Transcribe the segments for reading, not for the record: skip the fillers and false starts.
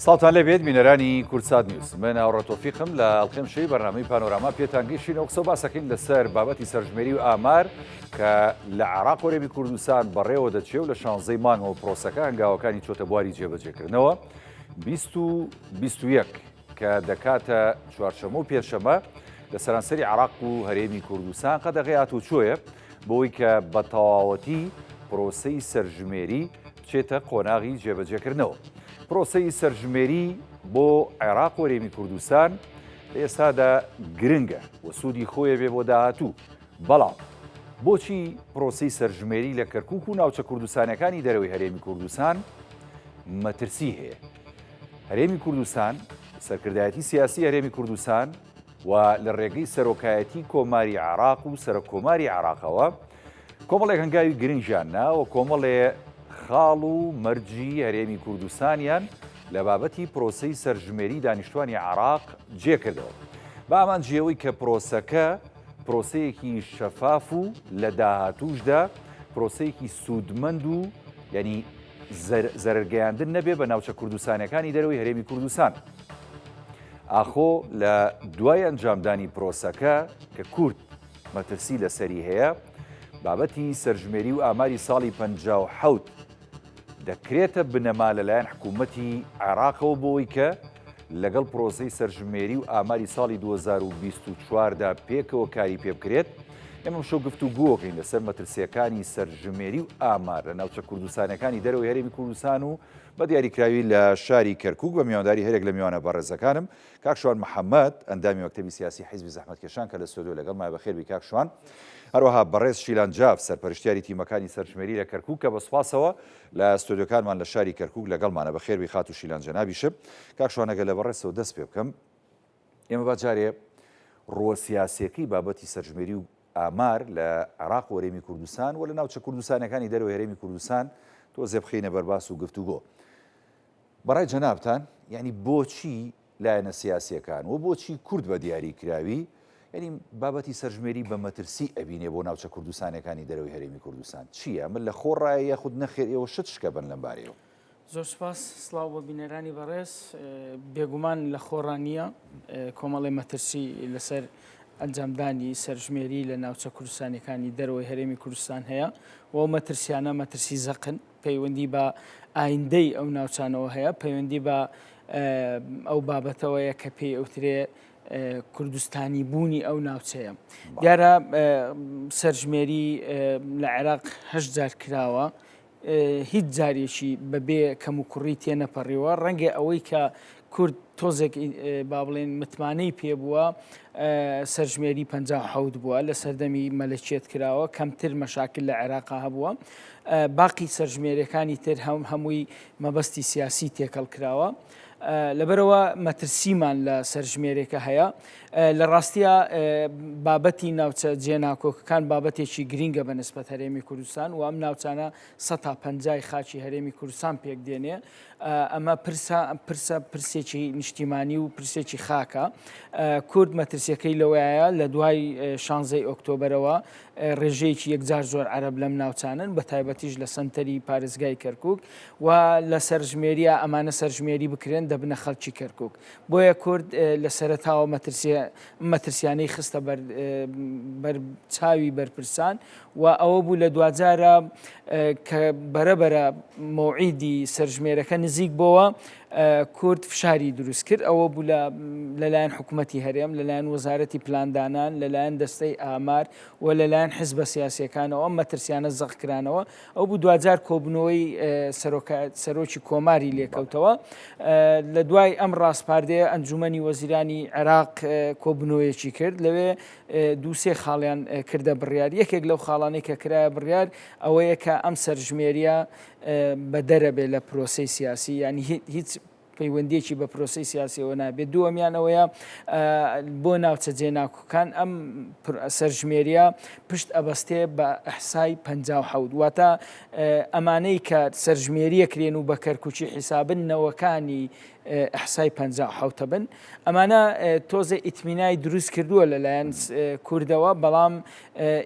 ساڵتان لەبێت بینەرانی کورسات نیوز من ئاوڕە تۆفیقم لە ئەڵقێمشەی بەرنامەی پانۆراما پێتانگەیشتین ئەو قسە باسەکەین لەسەر بابەتی سەرژمێری و ئامار کە لە عێراق و هەرێمی کوردستان بەڕێوە دەچێت و لە 16 مانگەوە پرۆسەکە هەنگاوەکانی چۆتە بواری جێبەجێکردنەوە 2021 کە دەکاتە چوارشەمە و پێنجشەمە لە سەرانسەری عێراق و هەرێمی کوردستان قەدەغی هاتوچۆیە بۆی کە بە تەواوەتی پرۆسەی سەرژمێری بچێتە قۆناغی جێبەجێکردنەوە. پرۆسەی سەرژمێری بۆ عێراق و هەرێمی کوردستان لە ئێستادا گرنگە و سوودی خۆیە بێ بۆ داهاتوو. بەڵام بۆچی پرۆسەی سەرژمێری لە کەرکووک و ناوچە کوردستانەکانی دەرەوەی هەرێمی کوردستان مەترسی هەیە؟ هەرێمی کوردستان سەرکردایەتی سیاسی هەرێمی کوردستان و لە ڕێگەی سەرۆکایەتی کۆماری عێراق و سەرۆکۆماری عێراقەوە کۆمەڵێک هەنگاوی گرنگیاننا و کۆمەڵێ خاڵ و مەرجی هەرێمی کوردستانیان لە بابەتی پرۆسەی سەرژمێری دانیشتوانی عێراق جێکردەوە. بە ئامانجیەوەی کە پرۆسەکە پرۆسەیەکی شەفاف و لە داهاتووشدا پرۆسەیەکی سوودمەند و یعنی زەرگەیاندن نەبێ بە ناوچە کوردستانەکانی دەرەوەی هەرێمی کوردستان. ئاخۆ لە دوای ئەنجامدانی پرۆسەکە کە کورد مەترسی لەسەری هەیە بابەتی سەرژمێری و ئاماری ساڵی 57 دەکرێتە بنەما لەلایەن حکوومەتی عێراقەوە بۆی کە لەگەڵ پرۆسەی سەرژمێری و ئاماری ساڵی 2024دا پێکەوە کاری پێ بکرێت. ئێمە شەو گفتوگۆکەین لەسەر مەترسیەکانی سەرژمێری و ئامار لە ناوچە کوردستانەکانی دەرەوەی هەرێمی کوردستان و بە دیاریکراوی لە شاری کەرکووک بە میوانداری هەرێک لە میوانە بەڕێزەکانم کاک شوان محەممەد ئەندامی مەکتەبی سیاسی حیزبی زەحمەتکێشان کە لە ستۆدیۆ لەگەڵمای بەخێربی کاک شوان، هەروەها بەڕێز شیلان جاف سەرپەرشتیاری تیمەکانی سەرژمێری لە کەرکووک کە بەسپاسەوە لە ستۆدیۆکانمان لە شاری کەرکووک لەگەڵمانە بەخێربی خات و شیلان جەنابیشب. کاک شوانەگە لە بەڕێزەوە دەست پێ بکەم، ئێمە باجارێ ڕۆ سیاسیەکەی بابەتی سەرژمێری و ئامار لە عێراق و هەرێمی کوردستان و لە ناوچە کوردستانەکانی دەرەوەی هەرێمی کوردستان تۆزێ بخینە بەرباس و گفتوگۆ. بەڕای جەنابتان یعنی بۆچی لایەنە سیاسیەکان و بۆچی کورد بە دیاری کراوی یعنی بابەتی سەرژمێری بە مەترسی ئەبینێ بۆ ناوچە کوردستانەکانی دەرەوەی هەرێمی کوردستان؟ چییە؟ من لە خۆڕایە یاخود نەخێر ئێوە شت شکە بن لەم بارەیەوە. زۆر سپاس، سڵاو بە بینەرانی بەڕێز. بێگومان لە خۆڕانیە کۆمەڵی مەترسی لەسەر ئەنجامدانی سەرژمێری لە ناوچە کوردستانەکانی دەرەوەی هەرێمی کوردستان هەیە و ئەو مەترسیانە مەترسی زەقن پەیوەندی بە ئایندەی ئەو ناوچانەوە هەیە، پەیوەندی بە ئەو بابەتەوەیە کە پێی ئەوترێ کوردستانی بوونی ئەو ناوچەیە. دیارە سەرژمێری لە عێراق 8 جار کراوە، هیچ جارێکی بەبێ کەم و کوڕی تێنەپەڕیوە. ڕەنگە ئەوەی کە کورد تۆزێک با بڵێن متمانەی پێبووە سەرژمێری 57 بووە، لە سەردەمی مەلەکێت کراوە، کەمتر مەشاکل لە عێراقا هەبووە. باقی سەرژمێریەکانی تر هەمووی مەبەستی سیاسی تێکەڵ کراوە. لەبەرەوە مەترسیمان لە سەرژمێرێکە هەیە. لە ڕاستیە بابەتی ناوچە جێناکۆکەکان بابەتێکی گرینگە بە نسبەت هەرێمی کوردستان و ئەم ناوچانە 150 خاچی هەرێمی کوردستان پێک دێنێ. ئەمە پرسێکی نیشتیمانی و پرسێکی خاکە. کورد مەترسیەکەی لەوەیە لە دوای 16 ئۆکتۆبەرەوە ڕێژەیەکی یەکجار زۆر عەرەب لەم ناوچانن، بە تایبەتیش لە سەنتەری پارێزگای کەرکووک و لە سەرژمێریە ئەمانە سەرژمێری بکرێن دەبنە خەڵکی کەرکووک. بۆیە کورد لە سەرەتاوە مەترسیانەی خستە بەر چاوی بەرپرسان و ئەوە بوو لە دوجارە کە بەرەبەرە مەوعیدی سەرژمێرەکە نزیک بۆەوە کورد فشاری دروست کرد. ئەوە بوو لەلایەن حکوومەتی هەرێم، لەلایەن وەزارەتی پلاندانان، لەلایەن دەستەی ئامار و لەلایەن حیزبە سیاسیەکانەوە مەترسیانە زەقکرانەوە. ئەو بوو دوجار کۆبنەوەی سەرۆکی کۆماری لێکەوتەوە. لە دوای ئەم ڕاستپاردەیە ئەنجومەنی وەزیرانی عێراق کۆبنەوەیەکی کرد، لەوێ دووسێ خاڵیان کردە بڕیار. یەکێک لەو خاڵانەی کە کرایە بڕیار ئەوەیە کە ئەم سەرژمێریە بە دەرەبێ لە پرۆسەی سیاسی، ینی هیچ پەیوەندیەکی بە پرۆسەی سیاسیەوە نابێت. دووەمیان ئەوەیە بۆ ناوچە جێناکۆکان ئەم سەرژمێریە پشت ئەبەستێ بە ئەحسای 57 واتە ئەمانەی کە سەرژمێریەکرێن و بە کەرکووکی حیسابنەوەکانی ئەحسای 57 بن ئەمانە تۆزە ئیتمینای دروست کردووە لەلایەن کوردەوە بەڵام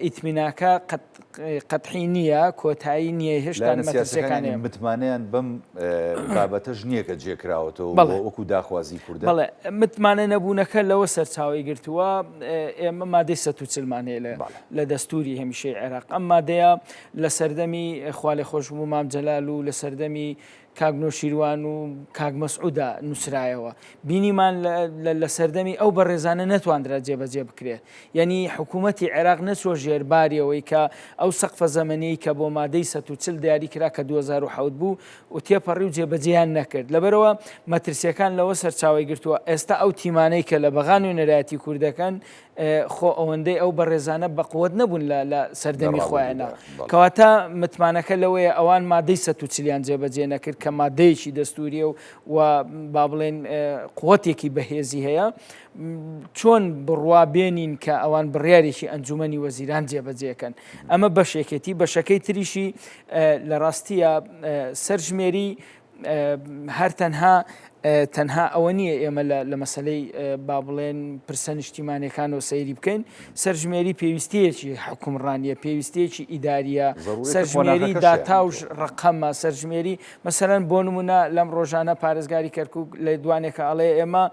ئیتمیناکە قەتحی نییە کۆتایی نییە هێشتا مەترسیەکانی متمانیان بەم بابەتەش نییە کە جێکراوەتەوە وەکو داخوازی کوردە بەڵێ متمانە نەبوونەکە لەوە سەرچاوی گرتووە ئێمە مادەی 140 هەیە لە دەستوری هەمیشەی عێراق ئەم مادەیە لە سەردەمی خوا لێ خۆشبوو مام جەلال و لە سەردەمی کاک نۆشیروان و کاک مەسعودا نووسرایەوە بینیمان لە سەردەمی ئەو بەڕێزانە نەتواندرا جێبەجێ بکرێت یعنی حکوومەتی عێراق نەچۆ ژێرباریەوەی کە ئەو سەقفە زەمەنەی کە بۆ مادەی 140 دیاری کرا کە 2007 بوو و تێپەڕی و جێبەجێیان نەکرد لەبەرەوە مەترسیەکان لەوە سەرچاوی گرتووە ئێستا ئەو تیمانەی کە لە بەغان و نەرایەتی کوردەکەن خۆ ئەوەندەی ئەو بەڕێزانە بەقوت نەبوون لە سەردەمی خۆیانە کەواتە متمانەکە لەوەیە ئەوان مادەی 140 جێبەجێ نەکرد کە مادەیەکی دەستوریە و با بڵێن قوتێکی بەهێزی هەیە چۆن بڕوابێنین کە ئەوان بڕیارێکی ئەنجومەنی وەزیران جێبەجێکەن ئەمە بەشێکێتی بەشەکەی تریشی لە ڕاستیە سەرژمێری هەر تەنها ئەوە نییە ئێمە لە مەسلەی با بڵێن پرسە نیشتیمانیەکانەوە سەیری بکەین سەرژمێری پێویستیەکی حکومڕانیە پێویستیەکی ئیداریە سەرژمێری داتاوژ ڕقەمە سەرژمێری مەسەرەن بۆ نمونە لەم ڕۆژانە پارێزگاری کەرکووک لە دوانێکە ئەڵێ ئێمە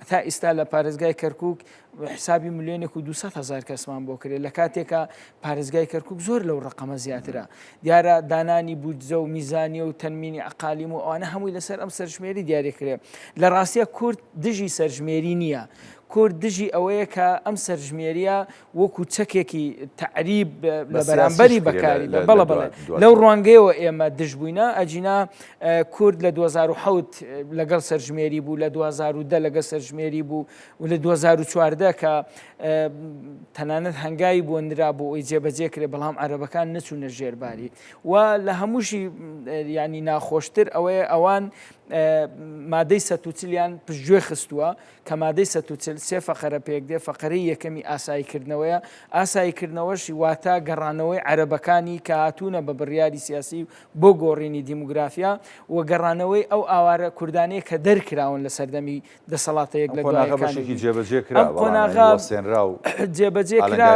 تا ئێستا لە پارێزگای کەرکووک حسابی 1,200,000 کەسمان بۆ کرێت لە کاتێکە پارێزگای کەرکووک زۆر لەو ڕقەمە زیاترە دیارە دانانی بودجە و میزانیە و تەنمینی عقالیم و ئەوانە هەمووی لەسەر ئەم سەرژمێری دیاریکرێت لە ڕاستیە کورد دژی سەرژمێری نییە کورد دژی ئەوەیە کە ئەم سەرژمێریە وەکو چەکێکی تعریب لە بەرامبەری بەکاری بەڵە بڵێ لەو ڕوانگەیەوە ئێمە دژ بووینە ئەجینا کورد لە 2007 لەگەڵ سەرژمێری بوو لە 2010 لەگەڵ سەرژمێری بوو و لە 2014 کە تەنانەت هەنگاوی بۆ نرا بۆ ئەوی جێبەجێ کرێ بەڵام عەرەبەکان نەچوونە ژێرباری و لە هەمووشی ینی ناخۆشتر ئەوەیە ئەوان مادەی 140 پشتگوێ خستووە کە مادەی 140 سێ فەقەرە پێک دێ فەقەرەی یەکەمی ئاساییکردنەوەیە ئاساییکردنەوەشی واتە گەڕانەوەی عەرەبەکانی کە هاتوونە بە بڕیاری سیاسی بۆ گۆڕینی دیموگرافیا و گەڕانەوەی ئەو ئاوارە کوردانەیە کە دەرکراون لە سەردەمی دەسەڵاتەیەک لە دوایەکانی جێبەجێ کرا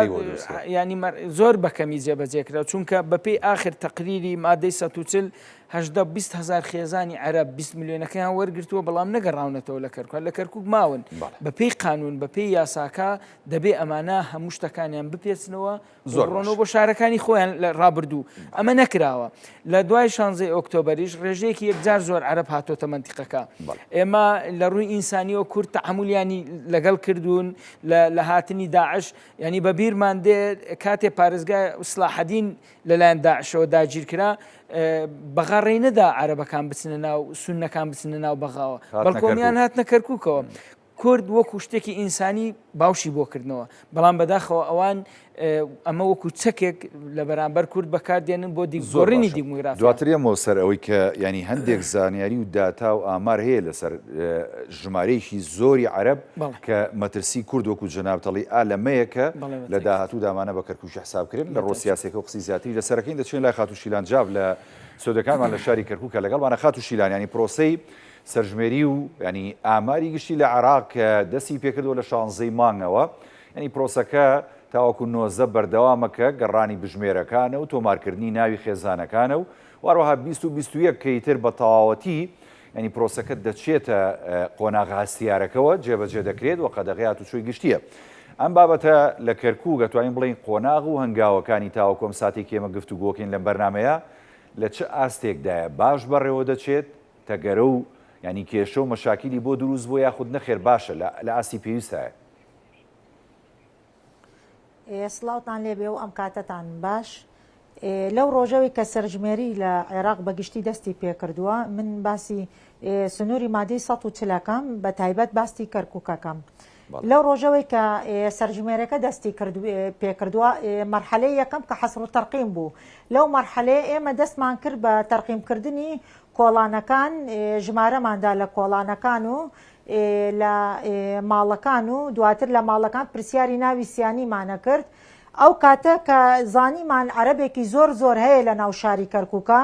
ینی زۆر بەکەمی جێبەجێ کرا چونکە بەپێی ئاخر تەقریری مادەی 140 20,000 خێزانی عەرەب 20 میلیۆنەکەیان وەرگرتووە بەڵام نەگەڕاونەتەوە لە کەرکووک لە کەرکووک ماون بەپێی قانون بەپێی یاساکە دەبێ ئەمانە هەموو شتەکانیان بپێچنەوە زۆرڕۆنەوە بۆ شارەکانی خۆیان لە ڕابردوو ئەمە نەکراوە لە دوای 16 ئۆکتۆبەریش ڕێژەیەکی یەکجار زۆر عەرەب هاتۆتە مەنتیقەکە ئێمە لە ڕووی ئینسانیەوە کورد تەحمولیانی لەگەڵ کردوون لە هاتنی داعش ینی بە بیرمان دێ کاتێ پارێزگای ئیسلاحەدین لەلایەن داعشەوە داگیر کرا بەغاڕێی نەدا عەرەبەکان بچنە ناو سوننەکان بچنە ناو بەغاوە بەڵکۆمیان هاتنە کەرکووکەوە کورد وەکو شتێکی ئینسانی باوشی بۆ کردنەوە بەڵام بەداخەوە ئەوان ئەمە وەکو چەکێک لە بەرامبەر کورد بەکاردێنن بۆ دیگۆڕینی دیموگرافیا دواتریە مۆسەر ئەوەی کە ینی هەندێک زانیاری و داتا و ئامار هەیە لەسەر ژمارەیەکی زۆری عەرەب کە مەترسی کورد وەکو جەنابتەڵی ئالەمەیەکە لە داهاتوو دامانە بە کەرکووک حسابکرێن لە ڕۆسیاسێکە و قسەی زیاتری لەسەرەکەین دەچێن لای خاتوشیلان جاو لە سۆدەکانمان لە شاری کەرکووکە لەگەڵمانە خاتوشیلان ینی پرۆسەی سەرژمێری و ینی ئاماری گشتی لە عێراق کە دەستی پێکردەوە لە 16 مانگەوە ینی پرۆسەکە تاوەکو 90 بەردەوامەکە گەڕانی بژمێرەکانە و تۆمارکردنی ناوی خێزانەکانە و واروەها 2021 کەیتر بە تەواوەتی ینی پرۆسەکە دەچێتە قۆناغ هەستیارەکەەوە جێبەجێ دەکرێت و قەدەغەیات و چۆی گشتیە ئەم بابەتە لە کەرکووک دەتوانین بڵین قۆناغ و هەنگاوەکانی تاوەکۆم ساتێکی ئێمە گفتوگۆکەین لەم بەرنمەیە لە چه ئاستێکدایە باش بەڕێوە دەچێت تەگەرە و ینی کێشە و مەشاکیلی بۆ دروست بۆ یاخود نەخێر باشە لە ئاستی پێویستە سڵاوتان لێبێ و ئەم کاتەتان باش لەو ڕۆژەوەی کە سەرژمێری لە عێراق بەگشتی دەستی پێکردووە من باسی سنووری مادەی 140ەکەم بە تایبەت باستی کەرکووکەکەم لەو ڕۆژەوەی کە سەرژمێرەکە دەستی پێکردووە مەرحەلەی یەکەم کە حەسر و تەرقیم بوو لەو مەرحەلەیە ئێمە دەستمان کرد بە تەرقیمکردنی کۆڵانەکان ژمارەماندا لە کۆڵانەکان و لە ماڵەکان و دواتر لە ماڵەکان پرسیاری ناوی سیانیمانە کرد ئەو کاتە کە زانیمان عەرەبێکی زۆر هەیە لە ناو شاری کەرکووکە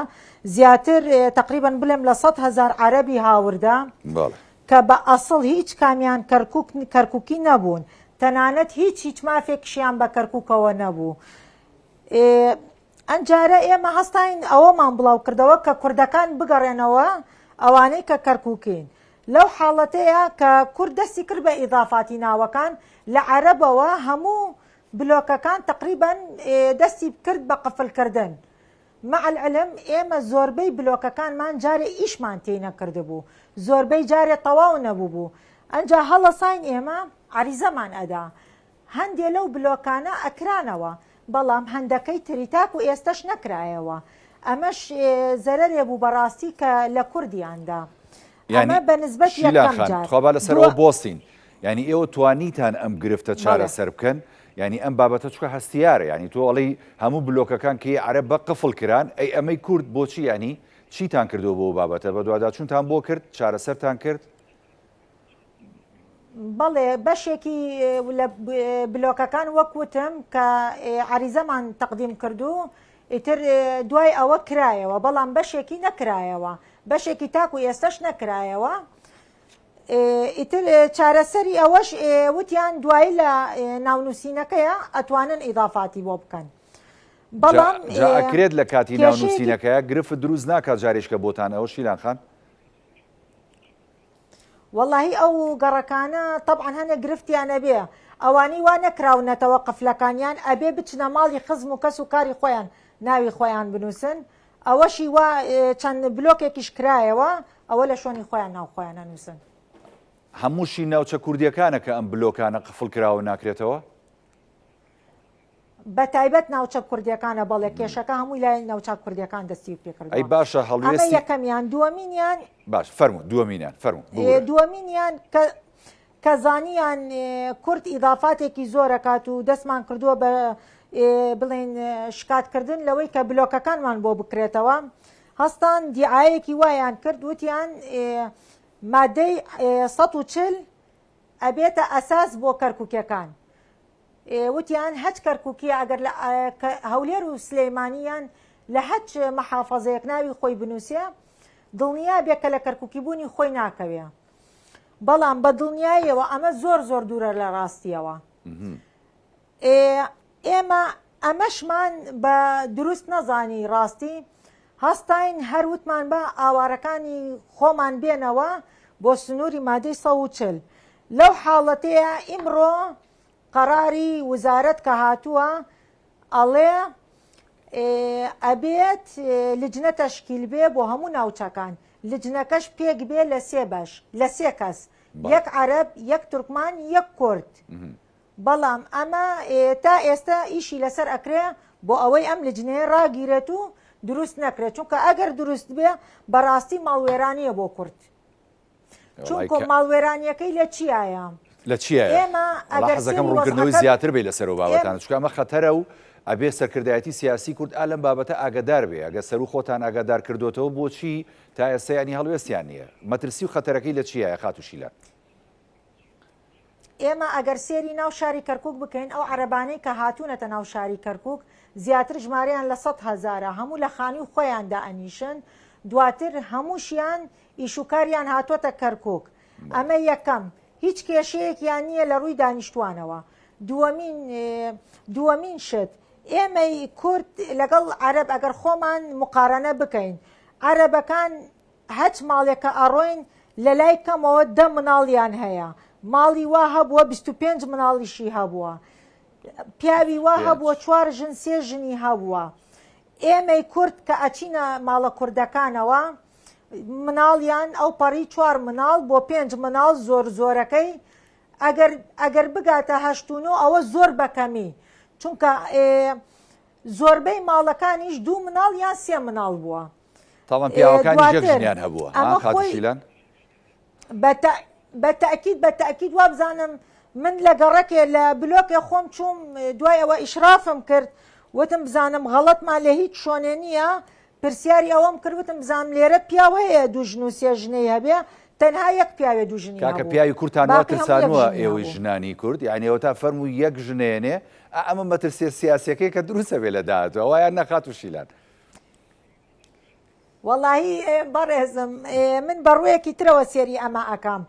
زیاتر تقریبا بڵێم لە 100,000 عەرەبی هاوردا کە بە ئەسڵ هیچ کامیان کەرکووکی نەبوون، تەنانەت هیچ مافێکشیان بە کەرکووکەوە نەبوو. ئەنجارە ئێمە هەستاین ئەوەمان بڵاو کردەوە کە کوردەکان بگەڕێنەوە ئەوانەی کە کەرکووکین. لەو حاڵەتەیە کە کورد دەستی کرد بە ئیضافاتی ناوەکان لە عەرەبەوە هەموو بلۆکەکان تقریبان دەستی کرد بە قفلکردن. مع العلم ئێمە زۆربەی بلۆکەکانمان جارێ ئیشمان تێ نەکرد بوو، زۆربەی جارێ تەواو نەبوو بوو. ئەنجا هەڵەساین ئێمە عریزەمان ئەدا هەندێک لەو بلۆکانە ئەکرانەوە، بەڵام هەندەکەی تری تاک و ئێستش نەکرایەوە. ئەمەش زەرەرێ بوو بەڕاستی کە لە کوردیاندا. ئەمە بەنسبەت یەکەم جار خۆبا لەسەرەوە بۆستین، ینی ئێوە توانیتان ئەم گرفتە چارەسەر بکەن، ینی ئەم بابەتە چکە هەستیارە، ینی تۆ ئەڵی هەموو بلۆکەکان کە عەرەب بە قفڵ کران، ئەی ئەمەی کورد بۆچی ینی چیتان کردو بۆ بابەتە بە دوواداچوونتان بۆ کرد چارەسەرتان کرد؟ بەڵێ بەشێکی لە بلۆکەکان وەکوتم کە عریزەمان تەقدیم کردو ئیتر دوای ئەوە کرایەوە، بەڵام بەشێکی نەکرایەوە، بەشێکی تاکو ئێستش نەکرایەوە. ئیتر چارەسەری ئەوەش وتیان دوایی لە ناونووسینەکەیە ئەتوانن ئیضافاتی بۆ بکەن. بەڵام ئەکرێت لە کاتی ناونووسینەکەیە گرفت دروست ناکات جارێشکە بۆتان ئەوە شیلان خان؟ واللهی ئەو گەڕەکانە طبعا هەنێ گرفتیانە بێ، ئەوانەی وا نەکراونەتەوە قفلەکانیان ئەبێ بچنە ماڵی خزم و کەس و کاری خۆیان ناوی خۆیان بنووسن، ئەوەشی وا چەند بلۆکێکیش کرایەوە ئەوە لە شوێنی خۆیان ناو خۆیان نەنووسن. هەمووشی ناوچە کوردیەکانە کە ئەم بلۆکانە قفڵ کراوە ناکرێتەوە؟ بە تایبەت ناوچە کوردیەکانە بەڵێ کێشەکە هەمووی لای ناوچە کوردیەکان دەستی پێکردەوە. ئەی باشە هەڵوێستی ئەمە یەکەمیان. دووەمینیان باش فەرموو دووەمینیان فەرموو. دووەمینیان کە زانیان کورد ئیضافاتێکی زۆرەکات و دەستمان کردووە بە بڵێن شکاتکردن لەوەی کە بلۆکەکانمان بۆ بکرێتەوە، هەستان دیعایەکی وایان کرد، وتیان مادەی 140 ئەبێتە ئەساس بۆ کەرکووکیەکان. وتیان هەچ کەرکووکی ئەگەر هەولێر و سلەیمانیان لە هەچ مەحافەزەیەک ناوی خۆی بنووسێ دڵنیا بێ کە لە کەرکووکی بوونی خۆی ناکەوێ، بەڵام بە دڵنیایەوە ئەمە زۆر دوورە لە ڕاستیەوە. ئێمە ئەمەشمان بە دروست نەزانی ڕاستی، هەستاین هەروتمان بە ئاوارەکانی خۆمان بێنەوە بۆ سنووری مادەی 140. لەو حاڵەتەیە ئیمڕۆ قەراری وزارەت کە هاتووە ئەڵێ ئەبێت لجنە تەشکیل بێ بۆ هەموو ناوچەکان، لجنەکەش پێک بێ لە 3 بەش لە 3 کەس، یەک عەرەب، یەک تورکمان، یەک کورد. بەڵام ئەمە تا ئێستا ئیشی لەسەر ئەکرێ بۆ ئەوەی ئەم لجنەیە ڕاگیرێت و دروست نەکرێت، چونکە ئەگەر دروست بێ بەڕاستی ماڵوێرانیە بۆ کورد، چونکە ماڵوێرانیەکەی لە چیایە؟ لە چیە؟ ئێمە حەزەکەم ڕوونکردنەوەی زیاتر بێ لەسەرەوە بابەتان، چونکە ئەمە خەتەرە و ئەبێ سەرکردایەتی سیاسی کورد ئالەم بابەتە ئاگادار بێ. ئەگە سەر و خۆتان ئاگادار کردوتەوە بۆچی تا ئێستا ینی هەڵوێستیان نییە؟ مەترسی و خەتەرەکەی لە چیایە خاتوشیلان؟ ئێمە ئەگەر سێری ناو شاری کەرکووک بکەین، ئەو عەرەبانەی کە هاتوونەتە ناو شاری کەرکووک زیاتر ژمارەیان لە 100,000 هەموو لە خانی و خۆیاندا ئەنیشن، دواتر هەمووشیان ئیشوکاریان هاتوۆتە کەرکووک. ئەمە یەکەم، هیچ کێشەیەکیان نییە لە ڕووی دانیشتوانەوە. دووەمین شت، ئێمەی کورد لەگەڵ عەرەب ئەگەر خۆمان مقارنە بکەین، عەرەبەکان هەچ ماڵێکە ئەڕۆین لە لای کەمەوە 10 مناڵیان هەیە، ماڵی وا هەبووە 25 مناڵیشی هەبووە، پیاوی وا هەبووە 4 ژن 3 ژنی هەبووە. ئێمەی کورد کە ئەچینە ماڵە کوردەکانەوە مناڵیان ئەو پەڕی 4 مناڵ بۆ 5 مناڵ زۆرەکەی ئەگەر بگاتە 8 ئەوە زۆر بەکەمی، چونکە زۆربەی ماڵەکانیش 2 مناڵ یان 3 مناڵ بووە. تاڵان پیاوەکانی یەک ژنیان هەبووە خاتوشیلان؟ بەتەکید وا بزانم من لە گەڕەکێ لە بلۆکێ خۆم چوم، دوای ئەوە ئیشرافم کرد، وتم بزانم غەڵەتمان لە هیچ شوێنێ نییە، پرسیاری ئەوەم کرد، وتم بزانم لێرە پیاو هەیە 2 ژن و 3 ژنەی هەبێ، تەنها یەک پیاوێ 2 ژنی هەبوو. کاکە پیاوی کورتانەوە ترسانووە ئێوەی ژنانی کورد، یعنی ئەوە تا فەرمووی یەک ژنێنێ ئەمە مەترسیە سیاسیەکەی کە دروستە بێ لە داهاتوە وایان نەخاتوشیلان؟ واللهی بەڕێزم من بەڕوەیەکی ترەوە سێری ئەمە ئەکەم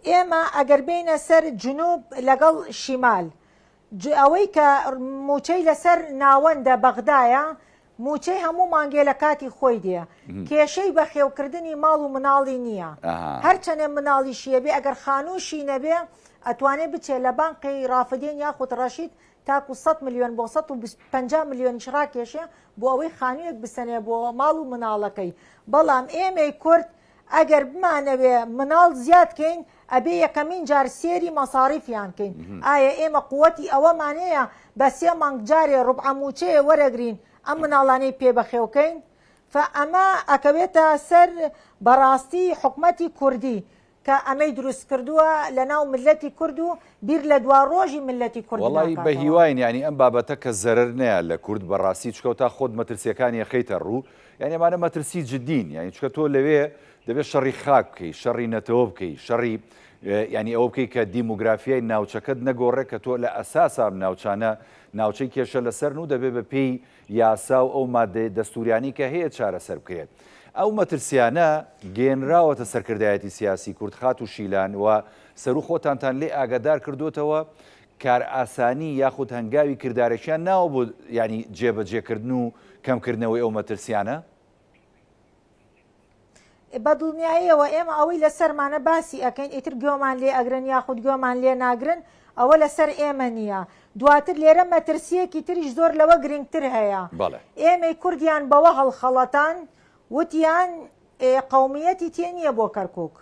ئێمە ئەگەر بینە سەر جنوب لەگەڵ شیمال ئەوەی کە موچەی لەسەر ناوەندە بەغدایە موچەی هەموو مانگێ لە کاتی خۆی دێ کێشەی بە خێوکردنی ماڵ و مناڵی نییە هەرچەنێ مناڵی شیە بێ ئەگەر خانووشی نەبێ ئەتوانێت بچێت لە بانقی ڕافدین یاخود ڕەشید تاکو 100 میلیۆن بۆ 150 میلیۆنیش ڕاکێشێ بۆ ئەوەی خانوویەک بسەنێ بۆ ماڵ و مناڵەکەی بەڵام ئێمەی کورد ئەگەر بمانەوێ مناڵ زیادکەین ئەبێ یەکەمین جار سێری مەساریفیان کەین ئایا ئێمە قووەتی ئەوەمانەیە بە سێ مانگ جارێ ڕوبعەموچەیە وەرەگرین ئەم مناڵانەی پێبەخێوکەین ئەمە ئەکەوێتە سەر بەڕاستی حکومەتی کوردی کە ئەمەی دروست کردووە لە ناو ملەتی کورد و بیر لە دوا ڕۆژی ملەتی کورد وڵی بە هیواین ینی ئەم بابەتە کە زەرر نەیە لە کورد بەڕاستی چکەوتا خۆت مەترسیەکانی خەیتە ڕوو یعنی ئەمانە مەترسی جدین یعنی چکە تۆ لەوێ دەبێت شەڕی خاک بکەی شەڕی نەتەوە بکەی شەڕی ینی ئەوە بکەی کە دیموگرافیای ناوچەکەت نەگۆڕێ کە تۆ لە ئەساسا ناوچانە ناوچەی کێشە لەسەر و دەبێت بە پێی یاسا و ئەو مادەی دەستوریانی کە هەیە چارەسەر بکرێت ئەو مەترسیانە گێنراوەتە سەرکردایەتی سیاسی کوردخات و شیلان و سەرو خۆتانتان لێ ئاگادار کردوتەوە کار ئاسانی یاخود هەنگاوی کردارێکیان ناوە بۆ ینی جێبەجێکردن و کەمکردنەوەی ئەو مەترسیانە بە دڵنیاییەوە ئێمە ئەوەی لەسەرمانە باسی ئەەکەین ئیتر گوێمان لێ ئەگرن یاخود گوێمان لێ ناگرن ئەوە لەسەر ئێمە نییە دواتر لێرە مەترسیەکی تریش زۆر لەوە گرنگتر هەیە ئێمەی کوردیان بەوە هەڵخەڵەتان وتیان قومیەتی تێ نییە بۆ کەرکووک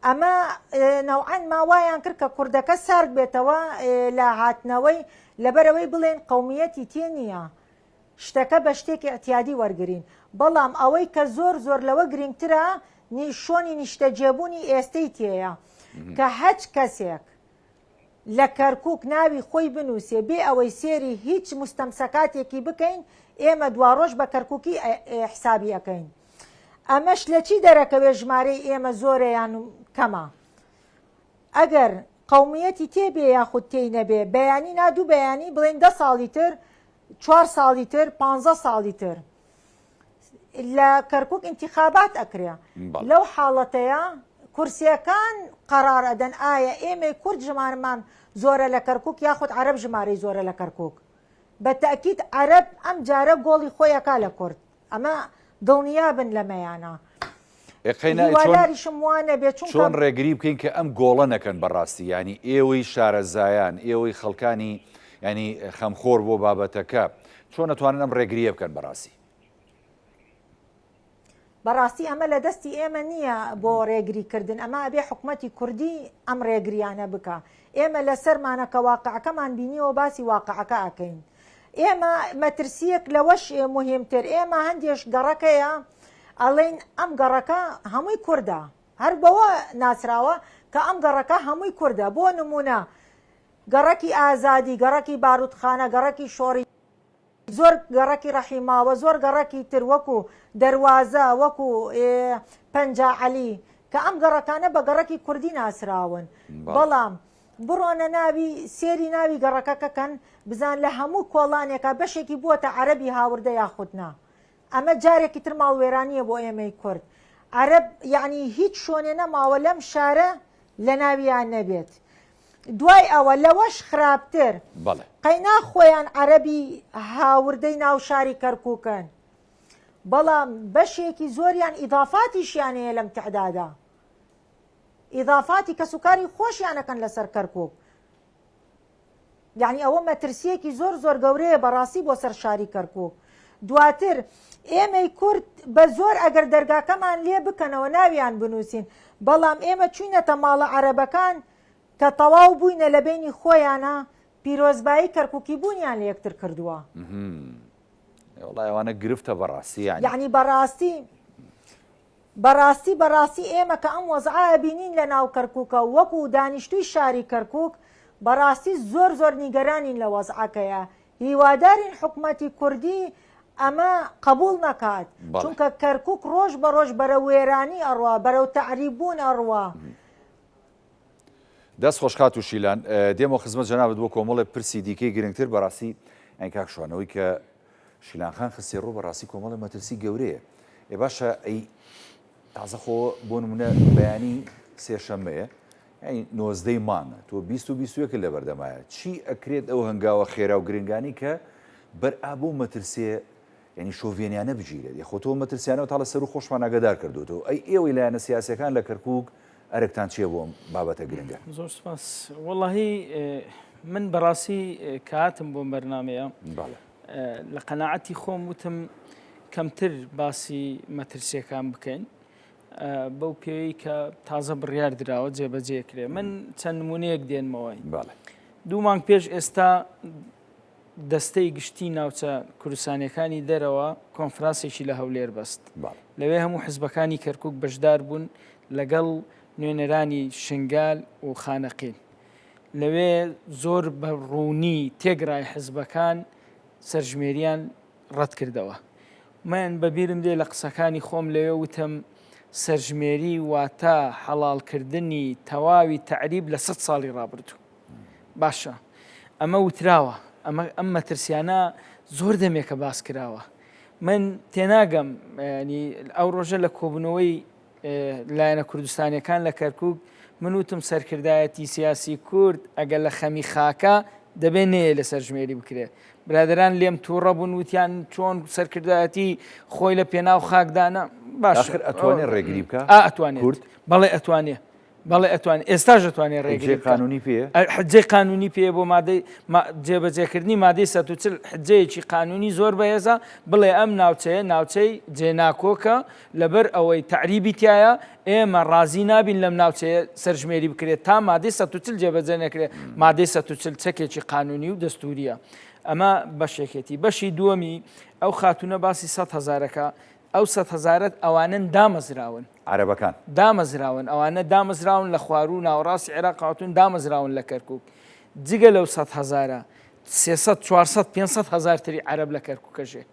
ئەمە نەوعەن ماوایان کرد کە کوردەکە سارد بێتەوە لە هاتنەوەی لەبەرەوەی بڵێن قومیەتی تێ نییە شتەکە بە شتێکی ئەتیادی وەرگین بەڵام ئەوەی کە زۆر زۆر لەوە گرنگترە شۆنی نیشتەجێبوونی ئێستەی تێیە کە هەچ کەسێک لە کەرکووک ناوی خۆی بنووسێ بێ ئەوەی سێری هیچ مستەمسەکاتێکی بکەین ئێمە دواڕۆژ بە کەرکووکی حسابی ئەەکەین ئەمەش لە چی دەرەکەوێ ژمارەی ئێمە زۆرەیان کەمە ئەگەر قومیەتی تێبێ یاخود تێی نەبێ بەیانی نادوو بەیانی بڵێن 10 ساڵی تر 4 ساڵی تر 15 ساڵی تر لە کەرکووک انتخابات ئەکرێ لەو حاڵەتەیە کورسیەکان قەرار ئەدەن ئایا ئێمەی کورد ژمارەمان زۆرە لە کەرکووک یاخود عەرەب ژمارەی زۆرە لە کەرکووک بە تەکید عەرەب ئەم جارە گۆڵی خۆیەکا لە کورد ئەمە دڵنیا بن لەمەیانە هیواداریشم وانە بێت چۆن ڕێگری بکەین کە ئەم گۆڵە نەکەن بەڕاستی ینی ئێوەی شارەزایان ئێوەی خەڵکانی ینی خەمخۆر بۆ بابەتەکە چۆن نەتوانن ئەم ڕێگریە بکەن بەڕاستی ئەمە لە دەستی ئێمە نییە بۆ ڕێگریکردن ئەمە ئەبێ حکومەتی کوردی ئەم ڕێگریانە بکە ئێمە لەسەرمانەکە واقعەکەمان بینیەوە باسی واقعەکە ئەکەین ئێمە مەترسیەک لەوەش مهمتر ئێمە هەندێش گەڕەکەیە ئەڵێن ئەم گەڕەکە هەمووی کووردە هەر بەوە ناسراوە کە ئەم گەڕەکە هەمووی کووردە بۆ نمونە گەڕەکی ئازادی گەڕەکی باروتخانە گەڕەکی شۆڕی زۆر گەڕەکی ڕەحیماوە زۆر گەڕەکی تر وەکو دەروازە وەکو پەنجا عەلی کە ئەم گەڕەکانە بە گەڕەکی کوردی ناسراون بەڵام بڕۆنە ناوی سێری ناوی گەڕەکەکەکەن بزان لە هەموو کۆڵانێکە بەشێکی بووەتە عەرەبی هاوردە یاخودنا ئەمە جارێکی تر ماڵوێرانیە بۆ ئێمەی کورد عەرەب یعنی هیچ شوێنێ نەماوە لەم شارە لە ناویان نەبێت دوای ئەوە لەوەش خراپتر قەینا خۆیان عەرەبی هاوردەی ناو شاری کەرکووکن بەڵام بەشێکی زۆریان ئیضافاتیشیان هەیە لەم تعدادا ئیضافاتی کەسوکاری خۆشیانەکەن لەسەر کەرکووک یعنی ئەوە مەترسیەکی زۆر زۆر گەورەیە بەڕاستی بۆ سەر شاری کەرکووک دواتر ئێمەی کورد بە زۆر ئەگەر دەرگاکەمان لێ بکەنەوە ناویان بنووسین بەڵام ئێمە چوینەتە ماڵە عەرەبەکان کە تەواو بووینە لە بینی خۆیانە پیرۆزبایی کەرکووکی بوونیان لە یەکتر کردووە وڵای ئەوانە گرفتە بەڕاستی یعنی بەڕاستی ئێمە کە ئەم وەزعە بینین لە ناو کەرکووکە وەکو دانیشتووی شاری کەرکووک بەڕاستی زۆر زۆر نیگەرانین لە وەزعەکەیە هیوادارین حکومەتی کوردی ئەمە قبول نەکات چونکە کەرکووک ڕۆژ بە ڕۆژ بەرە وێرانی ئەڕوا بەرەو تەعریبوون ئەڕوا دەست خۆشخات و شیلان دێمە خزمەت جەنابەت بۆ کۆمەڵێ پرسی دیکەی گرنگتر بەڕاستی ئەین کاک شوانەوەی کە شیلانخان خستێ ڕۆ بەڕاستی کۆمەڵی مەترسی گەورەیە ێ باشە ئەی تازەخۆ بۆ نمونە بەیانی سێشەممەیە یعنی 19 مانگە تۆ 20 لە بەردەمایە چی ئەکرێت ئەو هەنگاوە خێرا و گرنگانی کە بەرئابوو مەترسێ ینی شۆڤێنیانە بگیرێت یخۆ تۆ مەترسیانەوە تا لە سەر و خۆشمان ئاگادار کردوتەوە ئەی ئێوەی لایەنە سیاسەکان لە کەرکووک ئەرەکتان چیە بۆ بابەتە گرنگە زۆر سپاس وەڵاهی من بەڕاستی کاتم بۆ بەرنمەیە لە قەناعەتی خۆم وتم کەمتر باسی مەترسیەکان بکەین بەو پێوەی کە تازە بڕیار درراوە جێبەجێکرێ من چەند نمونەیەک دێنمەوەی دوو مانگ پێش ئێستا دەستەی گشتی ناوچە کوردستانیەکانی دەرەوە کۆنفرانسێکی لە هەولێر بەست لەوێ هەموو حزبەکانی کەرکووک بەشدار بوون لەگەڵ نوێنەرانی شنگال و خانەقین لەوێ زۆر بە ڕوونی تێگرای حزبەکان سەرژمێریان ڕەت کردەوە من بەبیرم دێ لە قسەکانی خۆم لەوێ وتم سەرژمێری واتە حەڵالکردنی تەواوی تەعریب لە 100 ساڵی ڕابردوو باشە ئەمە وتراوە ئەم مەترسیانە زۆر دەمێکە باس کراوە من تێناگەم ئەو ڕۆژە لە کۆبنەوەی لایەنە کوردستانیەکان لە کەرکووک من وتم سەرکردایەتی سیاسی کورد ئەگەر لە خەمی خاکە دەبێ نەیە لە سەرژمێری بکرێت برادران لێم تووڕە بوون وتیان چۆن سەرکردایەتی خۆی لە پێناو خاکدانە باش ئەتوانێت ڕێگری بکە ئەتوانێت بەڵێ ئەتوانێت بەڵێ ئەتوانێت ئێستاژ دەتوانێت ڕێگری قانونی پێ حجەی قانونی پێ بۆ مادەی جێبەجێکردنی مادەی 140 حجەیەکی قانونی زۆر بەهێزە بڵێ ئەم ناوچەیە ناوچەی جێناکۆکە لەبەر ئەوەی تعریبی تایە ئێمە ڕازی نابین لەم ناوچەیە سەرژمێری بکرێت تا مادەی 140 جێبەجێ نەکرێت مادەی 140 چەکێکی قانونی و دەستوریە ئەمە بەشێکێتی بەشی دووەمی ئەو خاتونە باسی 100,000ەکە ئەو 100,000 ئەوانن دامەزراون عەرەبەکان دامەزراون ئەوانە دامەزراون لە خوارو و ناوەڕاستی عێراق هاتوون دامەزراون لە کەرکووک جگە لەو 100,000 300 400 500,000 تری عەرەب لە کەرکووکەژێ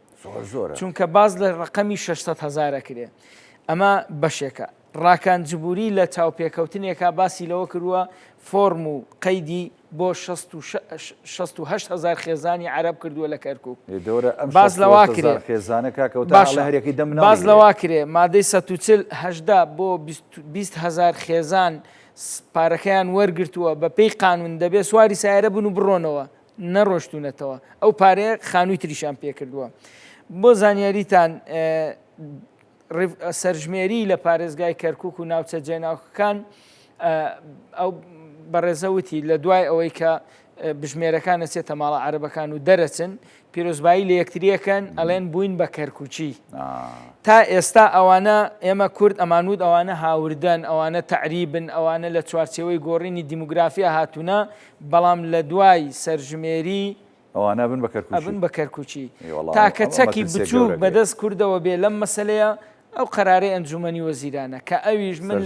چونکە باز لە ڕقەمی 600,000 کرێ ئەمە بەشێکە ڕاکان جبوری لە چاوپێکەوتنێکە باسی لەوە کردووە فۆرم و قەیدی بۆ 68,000 خێزانی عەرەب کردووە لە کەرکووک باز لەوا کرێ باز لەوا کرێ مادەی 140 بۆ 20,000 خێزان پارەکەیان وەرگرتووە بە پێی قانون دەبێت سواری سایرە بن و بڕۆنەوە نەڕۆشتونەتەوە ئەو پارەیە خانووی تریشان پێ کردووە بۆ زانیاریتان سەرژمێری لە پارێزگای کەرکووک و ناوچە جێناوەکان ئەو بەڕێزەوتی لە دوای ئەوەی کە بژمێرەکان ئەچێتە ماڵە عەرەبەکان و دەرەچن پیرۆزبایی لە یەکتریەکەن ئەڵێن بووین بە کەرکووچی تا ئێستا ئەوانە ئێمە کورد ئەمانود ئەوانە هاوردەن ئەوانە تەعریبن ئەوانە لە چوارچێوەی گۆڕینی دیموگرافیا هاتوونە بەڵام لە دوای سەرژمێری ئەوانە بن بە کەرکووچی تاکە چەکی بچووک بەدەست کوردەوە بێ لەم مەسەلەیە ئەو قەرارەی ئەنجومەنی وەزیرانە کە ئەویش من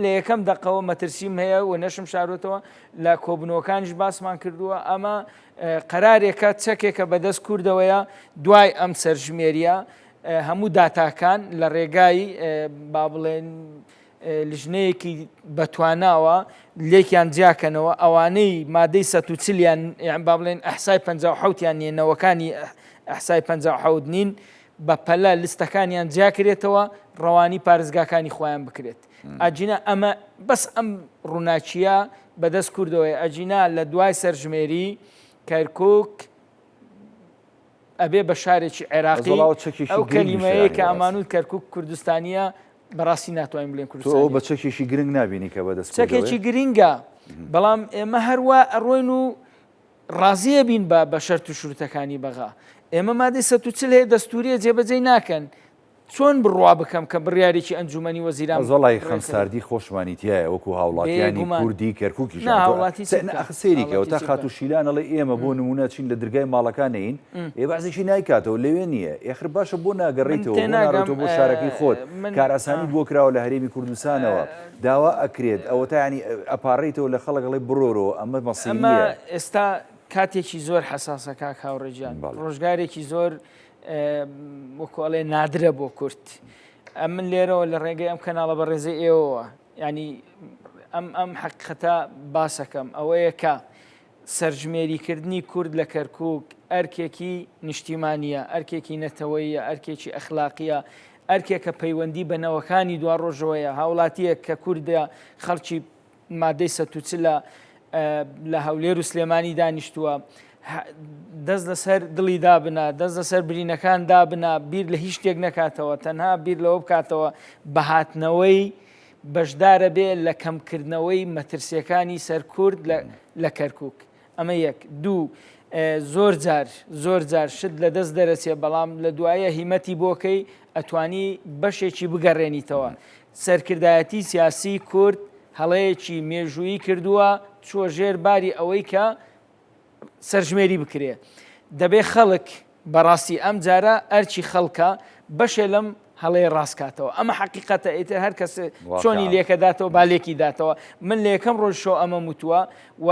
لە یەکەم دەقەوە مەترسیم هەیە و نەشم شارۆتەوە لە کۆبنەوەکانیش باسمان کردووە ئەمە قەرارێکە چەکێکە بەدەست کوردەوەیە دوای ئەم سەرژمێریە هەموو داتاکان لە ڕێگای با بڵێن لژنەیەکی بەتواناوە لێکیان جیاکەنەوە ئەوانەی مادەی 140یان با بڵێن ئەحسای 57یان نێنەوەکانی ئەحسای 57 نین بە پەلە لیستەکانیان جیاکرێتەوە ڕەوانی پارێزگاکانی خۆیان بکرێت ئەجینا ئەمە بەس ئەم ڕووناچیە بەدەست کوردەوەی ئەجینا لە دوای سەرژمێری کەرکووک ئەبێ بە شارێکی عێراقی ئەو کەلیمەیە کە ئەمانوت کەرکووک کوردستانیە بەڕاستی ناتوانین بڵێن کوردستان بە چەکێکی گرنگ نبینی کە بەدەست چەکێکی گرینگە بەڵام ئێمە هەروە ئەڕۆین و ڕازیە بین بە شەرت و شروتەکانی بەغا ئێمە مادەی 140 هەیە دەستوریە جێبەجێ ناکەن چۆن بڕوا بکەم کە بڕیارێکی ئەنجومەنی وەزیران زۆڵی خەمساردی خۆشمانیتیایە وەکو هاوڵاتیانی کوردی کەرکووکی سێریکەوە تا خات و شیلانەڵێ ئێمە بۆ نمونە چین لە دەرگای ماڵەکانین ئێ بازێکی نایکاتەوە لەوێ نییە ئێخر باشە بۆ ناگەڕیتەوە بۆ شارەکەی خۆت کاراسانی بۆ کراوە لە هەرێمی کوردستانەوە داوا ئەکرێت ئەوە تا ینی ئەپارڕیتەوە لە خەڵکڵی بڕۆرەوە ئەمە مەسیە ئێستا کاتێکی زۆر حساسە کاک هاوڕێجیان ڕۆژگارێکی زۆر وەکۆڵێ نادرە بۆ کورد ئەم من لێرەوە لە ڕێگەی ئەم کەناڵە بە ڕێزەی ئێوەوە ینی ئەم حەقیقەتە باسەکەم ئەوەیە کە سەرژمێریکردنی کورد لە کەرکووک ئەرکێکی نیشتیمانیە، ئەرکێکی نەتەوەیە، ئەرکێکی ئەخلاقیە، ئەرکێکە پەیوەندی بەنەوەکانی دوا ڕۆژەوەیە، هاوڵاتیە کە کووردە خەڵکی مادەی سەتوچلە لە هەولێر و سلێمانی دانیشتووە، دەست لەسەر دڵی دابنا، دەست لەسەر برینەکان دابنا، بیر لە هیچ شتێک نەکاتەوە، تەنها بیر لەوە بکاتەوە بەهاتنەوەی بەشدارە بێ لە کەمکردنەوەی مەترسیەکانی سەر کورد لە کەرکووک. ئەمە یەک. دوو، زۆر جار شت لە دەست دەرەچێ، بەڵام لە دوایە هیمەتی بۆکەی ئەتوانی بەشێکی بگەڕێنیتەوە. سەرکردایەتی سیاسی کورد هەڵەیەکی مێژوویی کردووە چوە ژێر باری ئەوەی کە سەرژمێری بکرێ. دەبێ خەڵک بەڕاستی ئەم جارە ئەرچی خەڵکە بەشێ لەم هەڵەیە ڕاستکاتەوە. ئەمە حەقیقەتە، ئیتر هەر کەس چۆنی لێکەداتەوە بالێکی داتەوە. من لە یەکەم ڕۆژ شۆ ئەمە وتووە و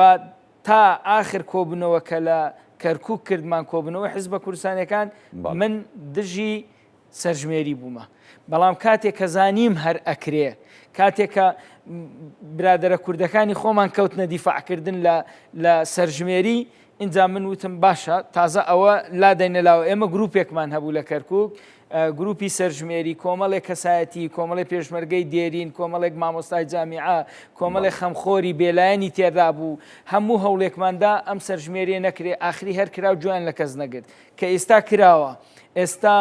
تا ئاخر کۆبنەوە کە لە کەرکووک کردمان کۆبنەوە حیزبە کوردستانیەکان من دژی سەرژمێری بوومە. بەڵام کاتێک کە زانیم هەر ئەکرێ، کاتێک کە برادرە کوردەکانی خۆمان کەوتنە دیفاعکردن لە سەرژمێری، اینجا من وتم باشە تازە ئەوە لادەینەلاوە. ئێمە گروپێکمان هەبوو لە کەرکووک، گروپی سەرژمێری، کۆمەڵێک کەسایەتی، کۆمەڵی پێشمەرگەی دێرین، کۆمەڵێک مامۆستای جامیعە، کۆمەڵی خەمخۆری بێلایەنی تێدا بوو. هەموو هەوڵێکماندا ئەم سەرژمێریە نەکرێ، ئاخری هەر کراو جویان لە کەس نەگرت کە ئێستا کراوە. ئێستا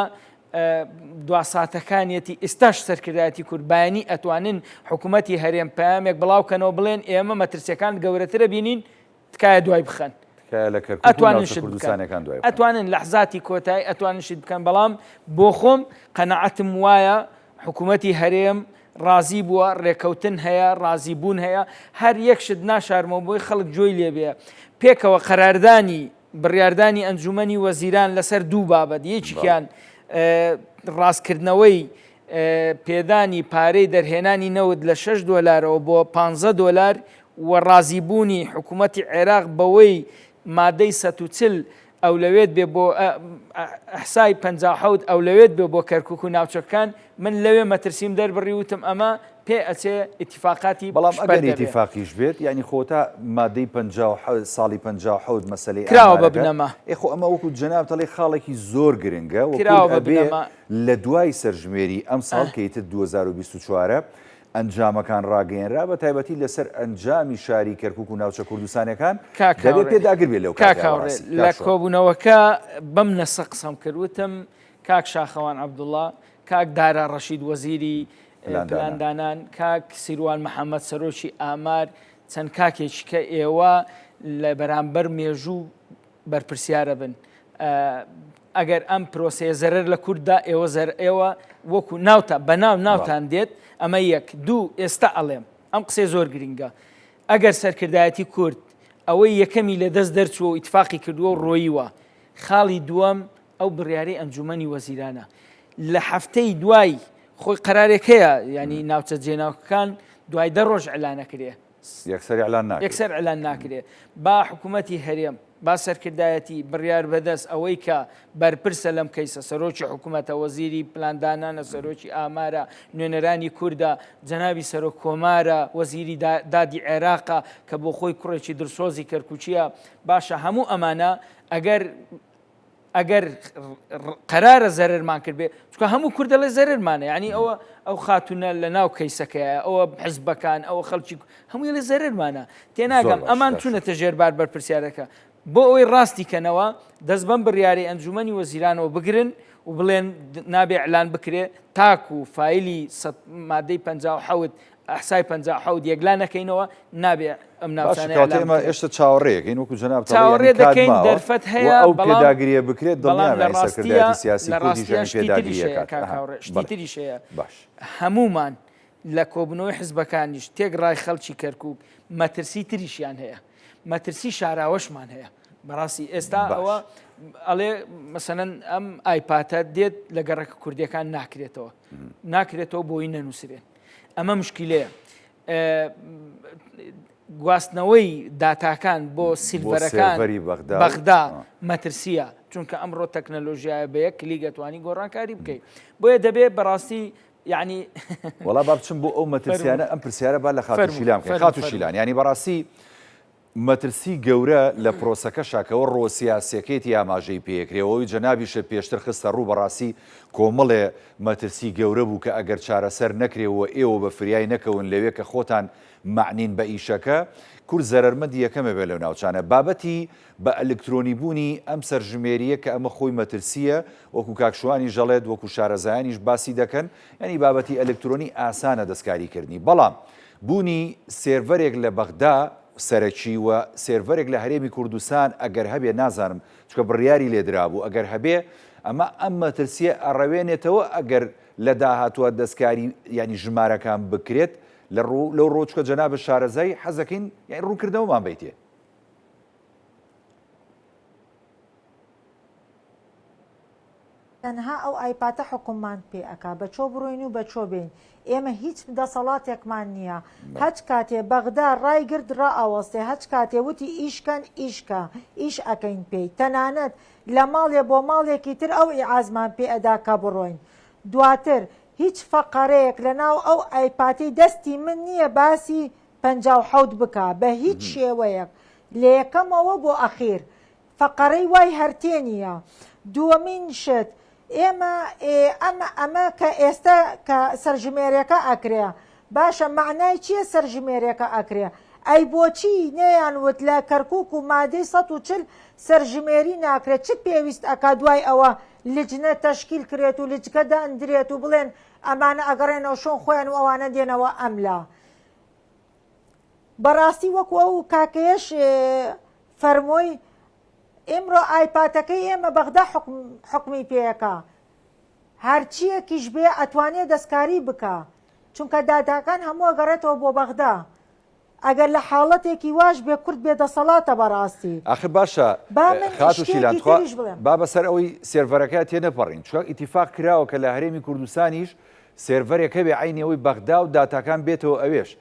دواساتەکانیەتی ئێستاش سەرکردایەتی کورد ئەتوانن حکوومەتی هەرێم پامێک بڵاوکەنەوە بڵێن ئێمە مەترسیەکان گەورەترە بینین تکایە دوای بخەن، ئەتوانن لەحزاتی کۆتایی ئەتوانن شت بکەن. بەڵام بۆ خۆم قەنەعەتم وایە حکوومەتی هەرێم ڕازی بووە، ڕێکەوتن هەیە، ڕازیبوون هەیە، هەر یەک شت ناشارمەوە بۆی خەڵک جۆی لێبێ. پێکەوە قەراردانی بڕیاردانی ئەنجومەنی وەزیران لەسەر دوو بابەت، یەکیان ڕاستکردنەوەی پێدانی پارەی دەرهێنانی نەوت لە $6 بۆ $15 و ڕازیبوونی حکوومەتی عێراق بەوەی مادەی 140 ئەولەوێت بێ بۆ ئەحسای 57 ئەولەوێت بێ بۆ کەرکووک و ناوچەکان. من لەوێ مەترسیم دەربڕی وتم ئەمە پێ ئەچێ ئیتیفاقاتی. بەڵام ئەگەر ئیتیفاقیش بێت یعنی خۆتا مادەی 57 ساڵی 57 مەسەلەی کراوە بە بنەما. خۆ ئەمە وەکو جەناب دەڵێ خاڵێکی زۆر گرنگە لە دوای سەرژمێری ئەم ساڵ کەیتر 2024 ئەنجامەکان ڕاگەیەنرا بە تایبەتی لەسەر ئەنجامی شاری کەرکووک و ناوچە کوردستانەکان دەبێت پێداگر بێت لەو کاکاوڕێ. لە کۆبوونەوەکە بەم نەسە قسەم کردوتم کاک شاخەوان عەبدوڵڵا، کاک دارا ڕەشید وەزیری پلاندانان، کاک سیروان محەممەد سەرۆکی ئامار، چەند کاکێکی کە ئێوە لە بەرامبەر مێژوو بەرپرسیارە بن. ئەگەر ئەم پرۆسەیە زەرەر لە کووردا ئێوە وەکو بەناو ناوتان دێت. ئەمە یەک. دوو، ئێستا ئەڵێم ئەم قسەی زۆر گرنگە، ئەگەر سەرکردایەتی کورد ئەوەی یەکەمی لە دەست دەرچووە و ئیتفاقی کردووە و ڕۆیوە، خاڵی دووەم ئەو بڕیارەی ئەنجومەنی وەزیرانە لە هەفتەی دوای خۆی قەرارێکەیە، ینی ناوچە جێناوەکان دوای 10 ڕۆژ ئەعلان نەکرێ، یەکسەر ئەعلان ناکرێ. با حکوومەتی هەرێم با سەرکردایەتی بڕیار بەدەست ئەوەی کە بەرپرسە لەم کەیسە، سەرۆکی حکوومەتە، وەزیری پلاندانانە، سەرۆکی ئامارە، نوێنەرانی کووردە، جەنابی سەرۆک کۆمارە، وەزیری دادی عێراقە کە بۆ خۆی کوڕێکی درسۆزی کەرکووچیە. باشە هەموو ئەمانە ئەگەر قەرارە زەرمان کرد بێ، چکە هەموو کوردە لە زەرمانە، ینی ئەو خاتونە لە ناو کەیسەکەیە، ئەوە حزبەکان، ئەوە خەڵکی هەمووی لە زەرمانە. تێناگەم ئەمان چوونەتە ژێربار بەرپرسیارەکە بۆ ئەوەی ڕاستی کەنەوە دەست بەم بڕیاری ئەنجومەنی وەزیرانەوە بگرن و بڵێن نابێ ئەعلان بکرێ تاکو و فایلی مادەی 57 ئەحسای 57 یەکلا نەکەینەوە، نابێ ئەم ناوچانە ئێمە ئێشتا چاوەڕێیەکەین وەکو جەناب چاوەڕێ دەکەین دەرفەت هەیە ئەو پێداگریە بکرێت بەڵام لە ڕاستیە شتیتریش هەیە. هەمومان لە کۆبنەوەی حزبەکانیش تێگڕای خەڵکی کەرکووک مەترسی تریشیان هەیە، مەترسی شاراوەشمان هەیە. بەڕاستی ئێستا ئەوە ئەڵێ مەسەلەن ئەم ئایپاتە دێت لە گەڕەکە کوردیەکان ناکرێتەوە بۆی نەنووسرێن. ئەمە مشکلەیە. گواستنەوەی داتاکان بۆ سیلڤەرەکان بەغدا مەترسیە، چونکە ئەمڕۆ تەکنەلۆژیایە بە یەک کلیک دەتوانی گۆڕانکاری بکەیت. بۆیە دەبێت بەڕاستی یعنی وەڵا با بچم بۆ ئەو مەترسیانە ئەم پرسیارە با لە خاتوشیلان خاتوشیلان ینی بەڕاستی مەترسی گەورە لە پرۆسەکەشاکەەوە ڕۆسیاسیەکەیتی ئاماژەی پێکرێەوەی جەنابیشە پێشتر خستە ڕوو بەڕاستی کۆمەڵێ مەترسی گەورە بوو کە ئەگەر چارەسەر نەکرێەوە ئێوە بە فریای نەکەون لەوێ کە خۆتان معنین بە ئیشەکە کورد زەرمەندی یەکەمە بێ لەو ناوچانە بابەتی بە ئەلکترۆنی بوونی ئەم سەرژمێریە کە ئەمە خۆی مەترسیە وەکو کاکشوانی ژەڵێت وەکو شارەزایانیش باسی دەکەن ینی بابەتی ئەلکترۆنی ئاسانە دەستکاریکردنی بەڵام بوونی سێڤەرێک لە بەغدا سەرەکی وە سێڤەرێک لە هەرێمی کوردستان ئەگەر هەبێ نازانم چکە بڕیاری لێدرابوو ئەگەر هەبێ ئەمە ئەم مەترسیە ئەڕەوێنێتەوە ئەگەر لە داهاتوە دەستکاری ینی ژمارەکان بکرێت لەو ڕۆچکە جەنابە شارەزای حەزەکەین یان ڕوونکردنەوەمان بیتێ. تەنها ئەو ئایپاتە حکوممان پێ ئەکا بەچۆ بڕۆین و بەچۆ بین ئێمە هیچ دەسەڵاتێکمان نییە هەچ کاتێ بەغدا ڕایگرد ڕائەوەستێ هەچ کاتێ وتی ئیشکەن ئیشکە ئیش ئەەکەین پێی تەنانەت لە ماڵێ بۆ ماڵێکی تر ئەو ئیعازمان پێ ئەداکە بڕۆین دواتر هیچ فەقەرەیەک لە ناو ئەو ئایپاتی دەستی من نییە باسی 57 بکە بە هیچ شێوەیەک لە یەکەمەوە بۆ ئەخیر فەقەرەی وای هەرتێ نییە دووەمین شت ئەمە کە ئێستا کە سەرژمێرەکە ئەکرێ باشە معنای چییە سەرژمێرەکە ئەکرێ ئەی بۆچی نەیانوت لە کەرکووک و مادەی 140 سەرژمێری ناکرێت چ پێویست ئەکا دوای ئەوە لجنە تەشکیل کرێت و لجگەدا ئەندرێت و بڵێن ئەمانە ئەگەڕێنەوە شۆن خۆیان و ئەوانە دێنەوە ئەملا بەڕاستی وەکو ئەو کاکەیەش فەرمۆی ئێمڕۆ ئایپاتەکەی ئێمە بەغدا حکمی پێیەکە هەرچیەکیش بێ ئەتوانێت دەستکاری بکە چونکە داداکان هەموو گەڕێتەوە بۆ بەغدا ئەگەر لە حاڵەتێکی واش بێ کورد بێ دەسەڵاتە بەڕاستی ئاخر باشە خات و شیلانخوا با بەسەر ئەوەی سێڤەرەکە تێ نەپەڕین چکە ئیتیفاق کراوە کە لە هەرێمی کوردستانیش سێڤەرێکە بێ عینەوەی بەغدا و داتاکان بێتەوە ئەوێش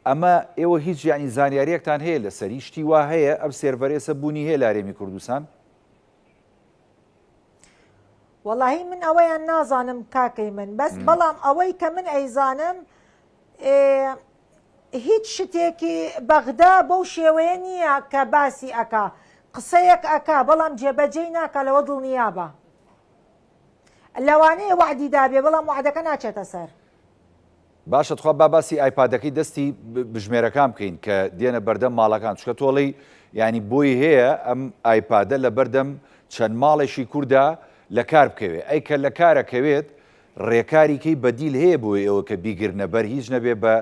ئەمە ئێوە هیچ یانی زانیاریەکتان هەیە لەسەری شتی وا هەیە ئەم سێڤەرێسە بوونی هەیە لە هەرێمی کوردستان وەڵاهی من ئەوەیان نازانم کاکەی من بەس بەڵام ئەوەی کە من ئەیزانم هیچ شتێکی بەغدا بەو شێوەیە نییە کە باسی ئەکا قسەیەک ئەکا بەڵام جێبەجێی ناکە لەوە دڵنیابە لەوانەیە وعدی دابێ بەڵام وعدەکە ناچێتە سەر باشە تخوا با باسی ئایپادەکەی دەستی بژمێرەکان بکەین کە دێنە بەردەم ماڵەکان چکە تۆڵی ینی بۆی هەیە ئەم ئایپادە لە بەردەم چەند ماڵێکی کووردا لە کار بکەوێت ئەی کە لە کارەکەوێت ڕێکاریکەی بەدیل هەیە بۆی ئەوە کە بیگرنە بەر هیچ نەبێ بە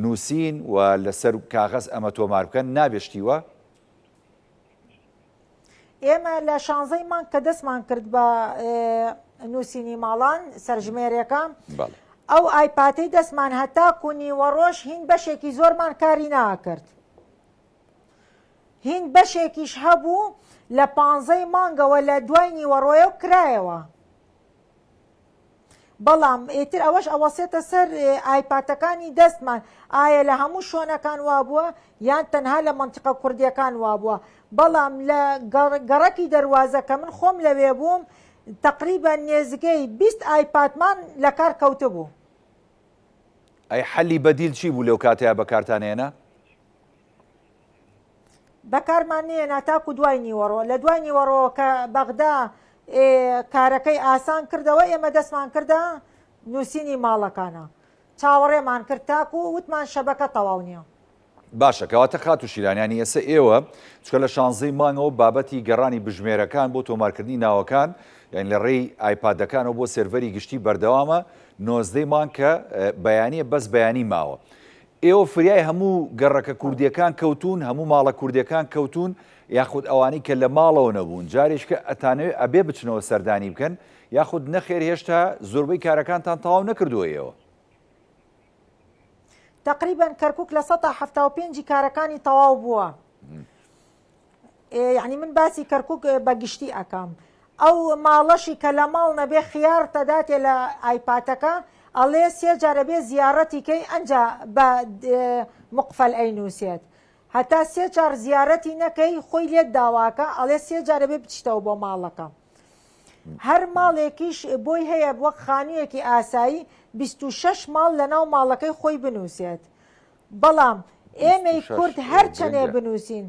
نووسین و لەسەر کاغەز ئەمە تۆمار بکەن نابێشتیوە ئێمە لە 16 مان کە دەستمان کرد بە نووسینی ماڵان سەرژمێرەکە ئەو ئایپاتەی دەستمان هەتا کونیوە ڕۆژ هین بەشێکی زۆرمان کاری ناکرد هین بەشێکیش هەبوو لە 15 مانگەوە لە دوای نیوەڕۆیە و کرایەوە بەڵام ئیتر ئەوەش ئەوەسێتە سەر ئایپاتەکانی دەستمان ئایا لە هەموو شۆنەکان وابووە یان تەنها لە منتیقە کوردیەکان وابووە بەڵام لە گەڕەکی دەواازە کە من خۆم لەوێ بووم تقریبا نێزگەی 20 ئایپاتمان لە کار کەوتە بوو ئەی حەلی بەدیل چی بوو لەو کاتەیە بەکارتانێنە؟ بەکارمان نێنا تاکو دوای نیوەڕۆ لە دوای نیوەڕۆ کە بەغدا کارەکەی ئاسان کردەوە ئێمە دەستمان کردە نووسینی ماڵەکانە چاوەڕێمان کرد تاکو و وتمان شەبەکە تەواو نییە باشە کەواتە خات و شیلانیانی ئێستا ئێوە چکە لە 16 مانگەوە بابەتی گەڕانی بژمێرەکان بۆ تۆمارکردنی ناوەکان یان لە ڕێی ئایپادەکانەوە بۆ سێڤەری گشتی بەردەوامە 19 مان کە بەیانیە بەس بەیانی ماوە ئێوە فریای هەموو گەڕەکە کوردیەکان کەوتون هەموو ماڵە کوردیەکان کەوتون یاخود ئەوانەی کە لە ماڵەوە نەبوون جارێک کە ئەتانەوێت ئەبێ بچنەوە سەردانی بکەن یاخود نەخێر هێشتا زۆربەی کارەکانتان تەواو نەکردووە ئێوە تقریبا کەرکووک لە 175 کارەکانی تەواو بووە یعنی من باسی کەرکووک بەگشتی ئەکەم ئەو ماڵەشی کە لە ماڵ نەبێ خیار تەداتێ لە ئایپاتەکە ئەڵێ سێ جارە بێ زیارەتی کەی ئەنجا بە مقفەل ئەینووسێت هەتا سێ چار زیارەتی نەکەی خۆی لێت داواکە ئەڵێ سێ جارە بێ بچیتەوە بۆ ماڵەکە هەر ماڵێکیش بۆی هەیە وەک خانوویەکی ئاسایی 26 ماڵ لە ناو ماڵەکەی خۆی بنووسێت بەڵام ئێمەی کورد هەر چەندێ بنووسین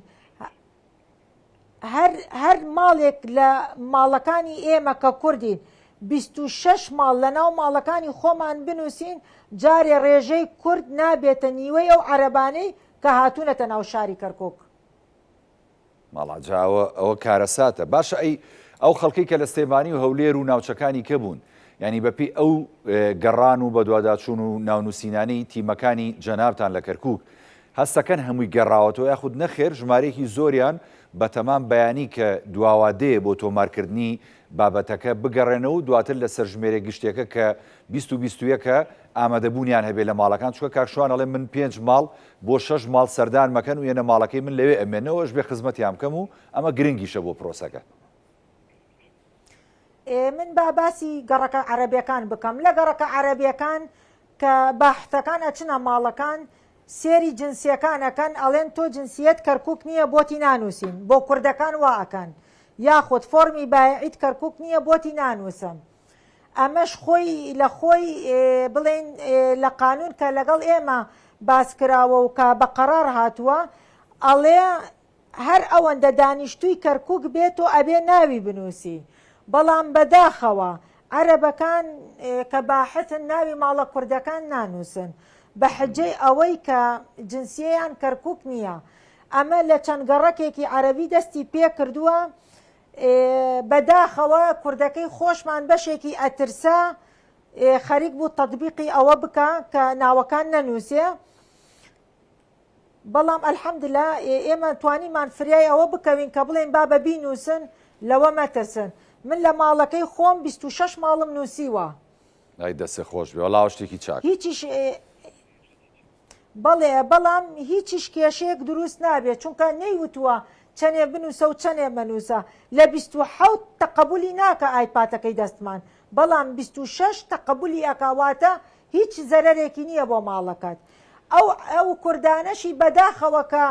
هەر ماڵێک لە ماڵەکانی ئێمە کە کوردین 26 ماڵ لە ناو ماڵەکانی خۆمان بنووسین جارێ ڕێژەی کورد نابێتە نیوەی ئەو عەرەبانەی کە هاتوونەتە ناو شاری کەرکووک. ماڵاجاوە ئەوە کارەساتە باشە ئەو خەڵکی کە لە سلێمانی و هەولێر و ناوچەکانی کە بوون ینی بەپی ئەو گەڕان و بە دوواداچوون و ناونووسینانی تیمەکانی جەنابتان لە کەرکووک هەستەکەن هەمووی گەڕاوەتەوە یاخود نەخێر ژمارەیەکی زۆریان بە تەمام بەیانی کە دواوادەیە بۆ تۆمارکردنی بابەتەکە بگەڕێنەوە و دواتر لە سەرژمێرە گشتێکە کە 2021کە ئامادەبوونیان هەبێت لە ماڵەکان چووکە کاکشوان ئەڵێ من 5 ماڵ بۆ 6 ماڵ سەردان مەکەن و یەنە ماڵەکەی من لەوێ ئەمێنەوەش بێ خزمەتیان بکەم و ئەمە گرنگیشە بۆ پرۆسەکە. من باسی گەڕەکە عەرەبیەکان بکەم لە گەڕەکە عەرەبیەکان کە باحتەکان ئەچنە ماڵەکان سێری جنسیەکانەکەن ئەڵێن تۆ جنسیەت کەرکووک نییە بۆتی نانووسین بۆ کوردەکان واکەن یاخود فۆرمی بایعیت کەرکووک نییە بۆتی نانووسم. ئەمەش خۆی لە خۆی بڵێن لە قانون کە لەگەڵ ئێمە باسکراوە و کە بە قەرار هاتووە ئەڵێ هەر ئەوەندە دانیشتووی کەرکووک بێت و ئەبێ ناوی بنووسی. بەڵام بەداخەوە عەرەبەکان کە باحثن ناوی ماڵە کوردەکان نانووسن بە حجەی ئەوەی کە جنسیەیان کەرکووک نییە. ئەمە لە چەند گەڕەکێکی عەرەبی دەستی پێ کردووە بەداخەوە کوردەکەی خۆشمان بەشێکی ئەترسا خەریک بوو تەطبیقی ئەوە بکە کە ناوەکان نەنووسێ. بەڵام ئەلحەمدوللا ئێمە توانیمان فریای ئەوە بکەوین کە بڵێن با بە بینووسن لەوە مەترسن. من لە ماڵەکەی خۆم 26 ماڵم نووسیوە. ئای دەسێ خۆش بێ وەڵاو شتێکی چاک هیچیش بەڵێ بەڵام هیچیش کێشەیەک دروست نابێت چونکە نەیوتووە چەندێ بنووسە و چەندێ بنووسە لە 27 تەقەبولی ناکە ئایپاتەکەی دەستمان بەڵام 26 تەقەبولی ئەکاواتە هیچ زەرەرێکی نییە بۆ ماڵەکەت. ئەو کوردانەشی بەداخەوە کە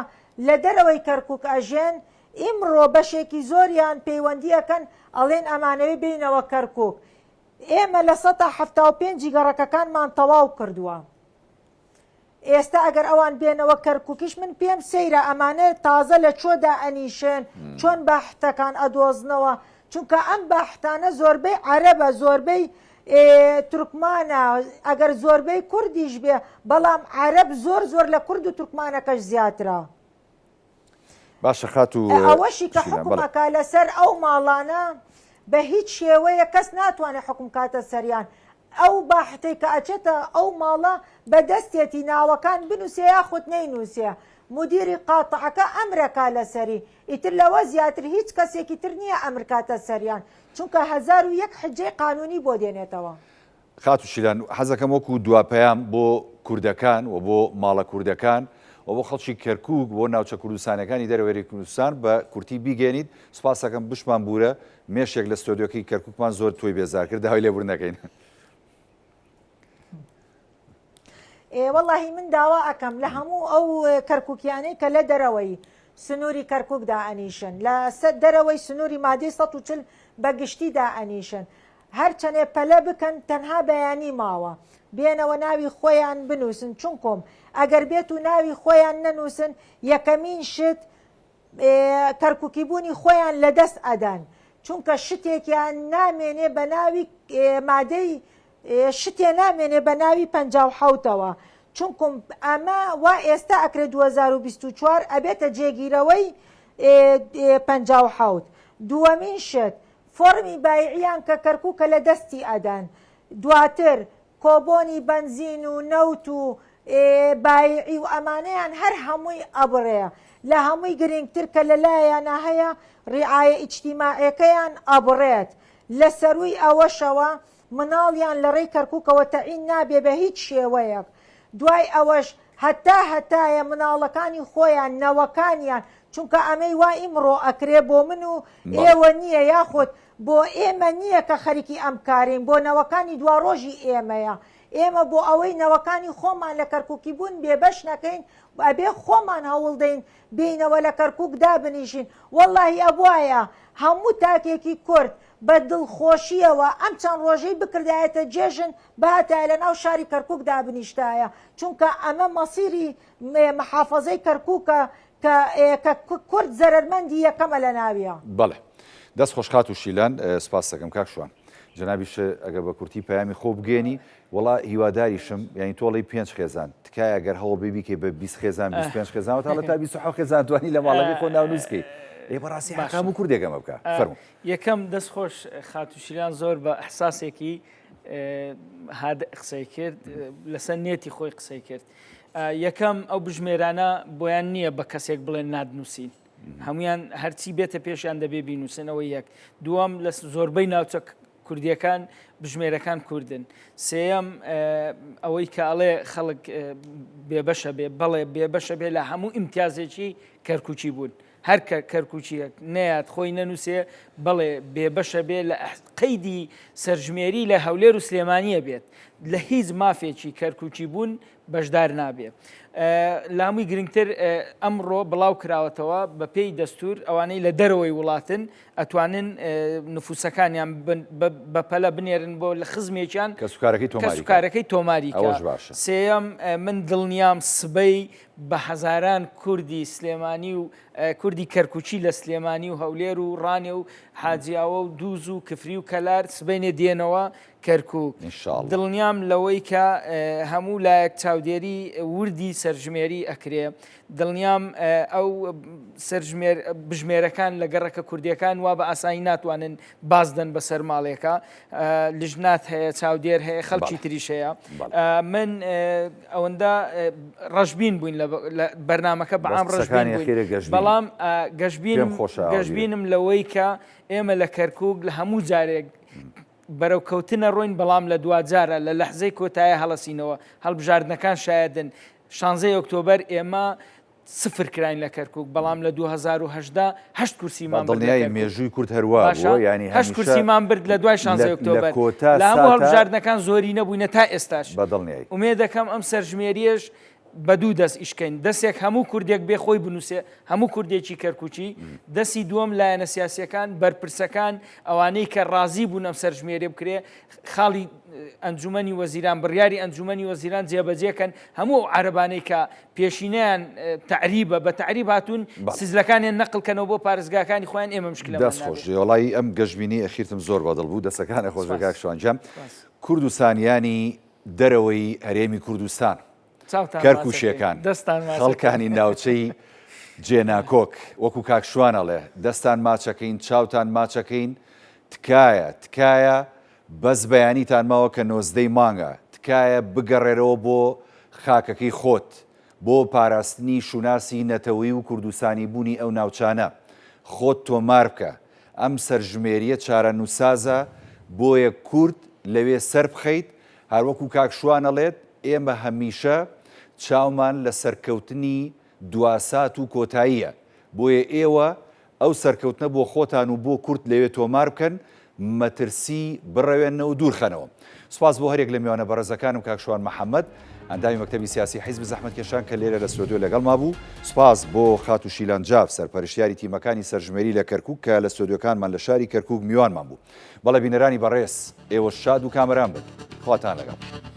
لە دەرەوەی کەرکووک ئەژێن ئیمڕۆ بەشێکی زۆریان پەیوەندیەکەن ئەڵێن ئەمانەوەی بینەوە کەرکووک. ئێمە لە 175 گەڕەکەکانمان تەواو کردووە. ئێستا ئەگەر ئەوان بێنەوە کەرکووکیش من پێم سەیرە ئەمانە تازە لە چۆدا ئەنیشن چۆن باحتەکان ئەدۆزنەوە چونکە ئەم باحتانە زۆربەی عەرەبە زۆربەی تورکمانە ئەگەر زۆربەی کوردیش بێ بەڵام عەرەب زۆر لە کورد و تورکمانەکەش زیاترە. باشە خات و ئەوەشی کە حکومەکە لەسەر ئەو ماڵانە بە هیچ شێوەیە کەس ناتوانێت حکم کاتە سەریان. ئەو باحتەی کە ئەچێتە ئەو ماڵە بەدەستێتی ناوەکان بنووسێ یاخود نەینووسێ مدیری قاتعەکە ئەمرەکە لەسەری ئیتر لەوە زیاتر هیچ کەسێکی تر نییە ئەمر کاتە سەریان چونکە 1001 حجەی قانونی بۆ دێنێتەوە. خات و شیلان حەزەکەم وەکو دواپەیام بۆ کوردەکان و بۆ ماڵە کوردەکان و بۆ خەڵکی کەرکووک بۆ ناوچە کوردستانەکانی دەرەوەری کوردستان بە کورتی بیگەێنیت سوپاسەکەم بشمان بورە مێشێک لە ستۆدیۆکەی کەرکووکمان زۆر تۆی بێزار کرد داوای لێبوور نەکەین. وەڵاهی من داوا ئەەکەم لە هەموو ئەو کەرکووکیانەی کە لە دەرەوەی سنووری کەرکووکدا ئەنیشن لە دەرەوەی سنووری مادەی 140 بەگشتیدا ئەنیشن هەرچەندێ پەلە بکەن تەنها بەیانی ماوە بێنەوە ناوی خۆیان بنووسن چونکۆم ئەگەر بێت و ناوی خۆیان نەنووسن یەکەمین شت کەرکووکی بوونی خۆیان لەدەست ئەدەن چونکە شتێکیان نامێنێ بە ناوی مادەی شتێ نامێنێ بە ناوی 57ەوە چونکم ئەمە وا ئێستا ئەکرێت 2024 ئەبێتە جێگیرەوەی 57. دووەمین شت فۆرمی بایعیان کە کەرکووکە لە دەستی ئەدەن دواتر کۆبۆنی بنزین و نەوت و بایعی و ئەمانەیان هەر هەمووی ئەبڕەیە لە هەمووی گرنگتر کە لەلایەنە هەیە ڕیعایە ئیجتیماعیەکەیان ئەبڕێت لە سەرووی ئەوەشەوە مناڵیان لە ڕێی کەرکووکەوە تەعین نابێ بە هیچ شێوەیەک دوای ئەوەش هەتایە مناڵەکانی خۆیان نەوەکانیان چونکە ئەمەی وا ئیمڕۆ ئەکرێ بۆ من و ئێوە نییە یاخود بۆ ئێمە نییە کە خەریکی ئەم کارین بۆ نەوەکانی دوا ڕۆژی ئێمەیە ئێمە بۆ ئەوەی نەوەکانی خۆمان لە کەرکووکی بوون بێبەش نەکەین ئەبێ خۆمان هەوڵ دەین بینەوە لە کەرکووک دابنیشین وەڵاهی ئەبوایە هەموو تاکێکی کورد بە دڵخۆشیەوە ئەم چەند ڕۆژەی بکردایەتە جێژن باتای لە ناو شاری کەرکووک دابنیشتایە چونکە ئەمە مەسیری محافەزەی کەرکووکە کە کورد زەرمەندی یەکەمە لە ناویە. بەڵێ دەست خۆشخات و شیلان سپاس دەکەم کاک شوان جنابیش ئەگەر بە کورتی پەیامی خۆ بگەێنی وڵا هیواداریشم یعنی تۆڵی 5 خێزان تکایە ئەگەر هەوڵ ببیکە بە 20 خێزان 25 خێزانەوە تا لە تا 26 خێزان توانی لە ماڵەکەی خۆ ناونووسکەی بەڕاستی حکام و کوردێکەمە بکە فەرموو. یەکەم دەست خۆش خاتوشیلان زۆر بە ئەحساسێکی قسەی کرد لەسەر نێتی خۆی قسەی کرد. یەکەم ئەو بژمێرانە بۆیان نییە بە کەسێک بڵێن نادنووسین هەمویان هەرچی بێتە پێشیان دەبێ بینووسنەوەی یەک دووەم لە زۆربەی ناوچە کوردیەکان بژمێرەکان کوردن سێەم ئەوەی کە ئەڵێ خەڵک بێبەشە بێ بەڵێ بێبەشە بێ لە هەموو ئیمتیازێکی کەرکوچی بوون هەر کەرکوچیەک نەیات خۆی نەنووسێ بەڵێ بێبەشە بێ لە قەیدی سەرژمێری لە هەولێر و سلێمانیە بێت لە هیچ مافێکی کەرکوچی بوون بەشدار نابێ. لامووی گرنگتر ئەمڕۆ بڵاو کراوەتەوە بە پێی دەستور ئەوانەی لە دەرەوەی وڵاتن ئەتوانن نفوسەکانیان بەپەلە بنێرن بۆ لە خزمێکیان کەسوکارەکەی تۆماری سێەم من دڵنیام سبەی بە هەزاران کوردی سلێمانی و کوردی کەرکوچی لە سلێمانی و هەولێر و ڕانێ و حاجیاوە و دووز و کفری و کەلار سبەینێ دێنەوە کەرکووک دڵنیام لەوەی کە هەموو لایەک چاودێری وردی سەرژمێری ئەکرێ دڵنیام ئەو بژمێرەکان لە گەڕەکە کوردیەکان وا بە ئاسایی ناتوانن بازدەن بەسەر ماڵێکە لژنات هەیە چاودێر هەیە خەڵکی تریش هەیە من ئەوەندە ڕەشبین بووین لە بەرنامەکە بەعام ڕژبین بەڵام گەشببینم لەوەی کە ئێمە لە کەرکووک لە هەموو جارێک بەرەو کەوتنە ڕۆین بەڵام لە دوجارە لە لەحزەی کۆتایە هەڵەسینەوە هەڵبژاردنەکان شایدن 16 ئۆکتۆبەر ئێمە سفر کراین لە کەرکووک بەڵام لە 2010 هەشت کورسیمان دڵنیای مێژووی کورد هەروە ینی هەشت کورسیمان برد لە دوای 16 ئۆکتۆبەر لە هەموو هەڵبژاردنەکان زۆری نەبووینە تا ئێستاش بەدڵنیایی ئومێ دەکەم ئەم سەرژمێریەش بە دوو دەست ئیشکەین دەستێک هەموو کوردێک بێ خۆی بنووسێ هەموو کوردێکی کەرکوچی دەستی دووەم لایەنە سیاسیەکان بەرپرسەکان ئەوانەی کە ڕازی بوون ئەم سەرژمێرێ بکرێ خاڵی ئەنجومەنی وەزیران بڕیاری ئەنجومەنی وەزیران جێبەجێکەن هەموو عەرەبانەی کە پێشینیان تعریبە بە تعریب هاتوون سیزلەکانیان نەقڵکەنەوە بۆ پارێزگاکانی خۆیان ئێمە مشکلە دەست خۆش وڵی ئەم گەشتبینی ئەخیرتم زۆر بەدڵ بوو دەستەکانە خۆشەکە شوانجام کوردستانیانی دەرەوەی هەرێمی کوردستان کەرکوشیەکان خەڵکانی ناوچەی جێناکۆک وەکو کاکشوانەڵێ دەستان ماچەکەین چاوتان ماچەکەین تکایە بەس بەیانیتان ماوە کە 90 مانگە تکایە بگەڕێرەوە بۆ خاکەکەی خۆت بۆ پاراستنی شوناسی نەتەوەی و کوردستانی بوونی ئەو ناوچانە خۆت تۆمار بکە ئەم سەرژمێریە چارە نووسازە بۆیە کورد لەوێ سەر بخەیت هەروەکو کاکشوانەڵێت ئێمە هەمیشە چاومان لە سەرکەوتنی دواسات و کۆتاییە بۆیە ئێوە ئەو سەرکەوتنە بۆ خۆتان و بۆ کورد لەوێ تۆمار بکەن مەترسی بڕەوێنەوە دوورخەنەوە. سپاس بۆ هەرێک لە میوانە بەڕێزەکانم کاکشوان محەممەد ئەندامی مەکتەبی سیاسی حیزب زەحمەتکێشان کە لێرە لە ستۆدیۆ لەگەڵما بوو. سپاس بۆ خاتوشیلان جاف سەرپەرشتیاری تیمەکانی سەرژمێری لە کەرکووک کە لە ستۆدیۆکانمان لە شاری کەرکووک میوانمان بوو. بەڵێ بینەرانی بەڕێز ئێوە شاد و کامەران بن خواتان لەگەڵ.